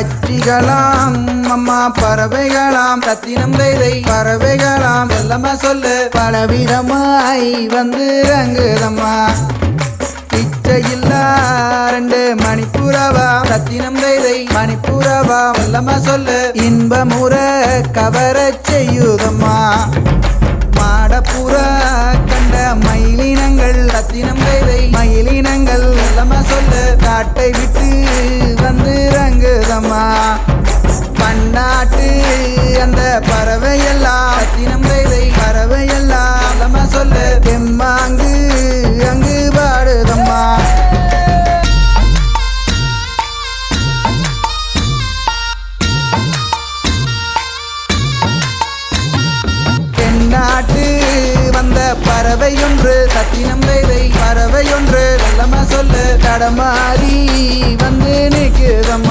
பச்சிகளாம் அம்மா பறவைகளாம் ரத்தினம் கைதை பறவைகளாம் செல்லம்மா சொல்லு பலவிதமாய் வந்து ரங்குதம்மா இச்சையில்லா ரெண்டு மணிப்புறவா ரத்தினம் கைதை மணிப்புறவா செல்லம்மா சொல்லு இன்பமுற கவரச் செய்யுதம்மா மாடப்புற கண்ட மயிலினங்கள் ரத்தினம் கைதை மயிலினங்கள் செல்லம்மா சொல்லு காட்டை விட்டு வந்து ரங்குதம்மா பன்னாட்டு அந்த பறவையெல்லாம் ரத்தினம் கைதை பறவையெல்லாம் செல்லம்மா சொல்லு தெம்மாங்கு அங்கு பாடுதம்மா தென்னாட்டு வந்த பறவையொன்று ரத்தினம் கைதை பறவையொன்று செல்லம்மா சொல்லு தடமாறி வந்து நிற்குதம்மா